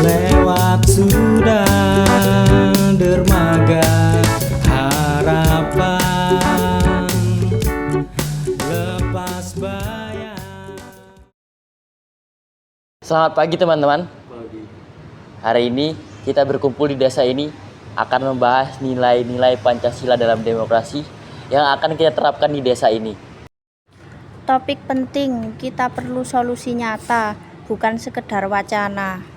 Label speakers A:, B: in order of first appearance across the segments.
A: Lewat sudah dermaga harapan, lepas bayar.
B: Selamat pagi teman-teman. Hari ini kita berkumpul di desa ini akan membahas nilai-nilai Pancasila dalam demokrasi yang akan kita terapkan di desa ini.
C: Topik penting, kita perlu solusi nyata, bukan sekedar wacana.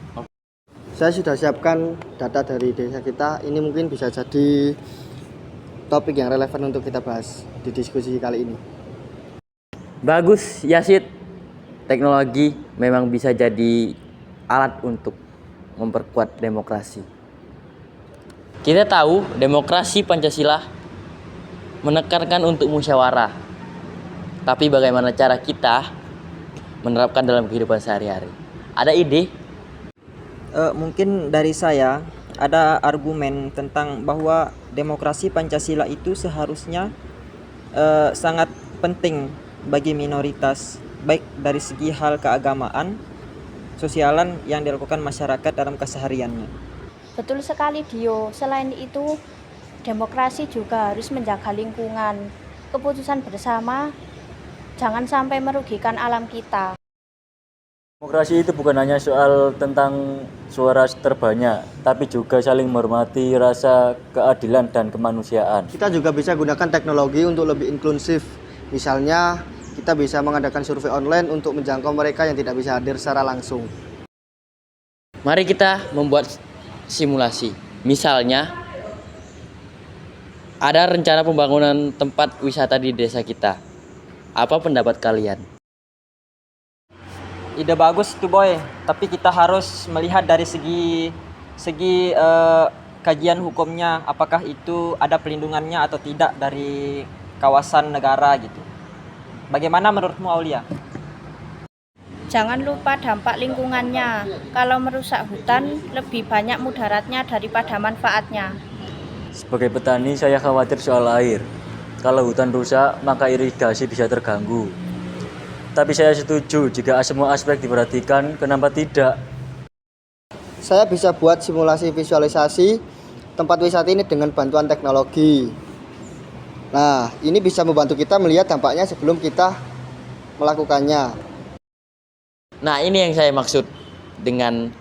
D: Saya sudah siapkan data dari desa kita. Ini mungkin bisa jadi topik yang relevan untuk kita bahas di diskusi kali ini.
B: Bagus, Yasid. Teknologi memang bisa jadi alat untuk memperkuat demokrasi. Kita tahu demokrasi Pancasila menekankan untuk musyawarah. Tapi bagaimana cara kita menerapkan dalam kehidupan sehari-hari? Ada ide?
E: Mungkin dari saya ada argumen tentang bahwa demokrasi Pancasila itu seharusnya sangat penting bagi minoritas, baik dari segi hal keagamaan, sosialan yang dilakukan masyarakat dalam kesehariannya.
C: Betul sekali Dio, selain itu demokrasi juga harus menjaga lingkungan. Keputusan bersama jangan sampai merugikan alam kita.
F: Demokrasi itu bukan hanya soal tentang suara terbanyak, tapi juga saling menghormati rasa keadilan dan kemanusiaan.
D: Kita juga bisa gunakan teknologi untuk lebih inklusif. Misalnya, kita bisa mengadakan survei online untuk menjangkau mereka yang tidak bisa hadir secara langsung.
B: Mari kita membuat simulasi. Misalnya, ada rencana pembangunan tempat wisata di desa kita. Apa pendapat kalian?
E: Ide bagus itu boy, tapi kita harus melihat dari segi kajian hukumnya, apakah itu ada pelindungannya atau tidak dari kawasan negara gitu. Bagaimana menurutmu Aulia?
C: Jangan lupa dampak lingkungannya. Kalau merusak hutan, lebih banyak mudaratnya daripada manfaatnya.
F: Sebagai petani, saya khawatir soal air. Kalau hutan rusak, maka irigasi bisa terganggu. Tapi saya setuju jika semua aspek diperhatikan, kenapa tidak?
D: Saya bisa buat simulasi visualisasi tempat wisata ini dengan bantuan teknologi. Nah, ini bisa membantu kita melihat dampaknya sebelum kita melakukannya.
B: Nah, ini yang saya maksud dengan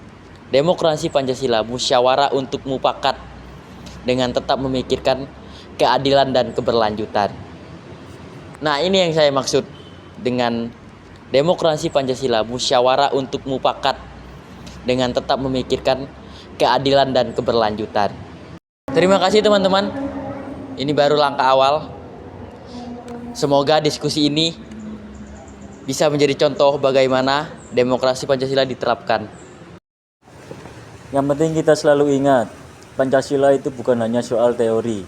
B: demokrasi Pancasila, musyawarah untuk mufakat dengan tetap memikirkan keadilan dan keberlanjutan. Nah, ini yang saya maksud dengan demokrasi Pancasila, musyawarah untuk mufakat dengan tetap memikirkan keadilan dan keberlanjutan. Terima kasih teman-teman. Ini baru langkah awal. Semoga diskusi ini bisa menjadi contoh bagaimana demokrasi Pancasila diterapkan.
F: Yang penting kita selalu ingat, Pancasila itu bukan hanya soal teori,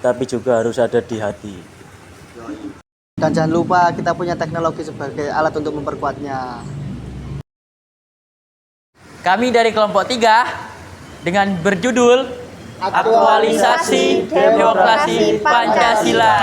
F: tapi juga harus ada di hati.
D: Dan jangan lupa kita punya teknologi sebagai alat untuk memperkuatnya.
B: Kami dari kelompok 3 dengan berjudul Aktualisasi Demokrasi Pancasila.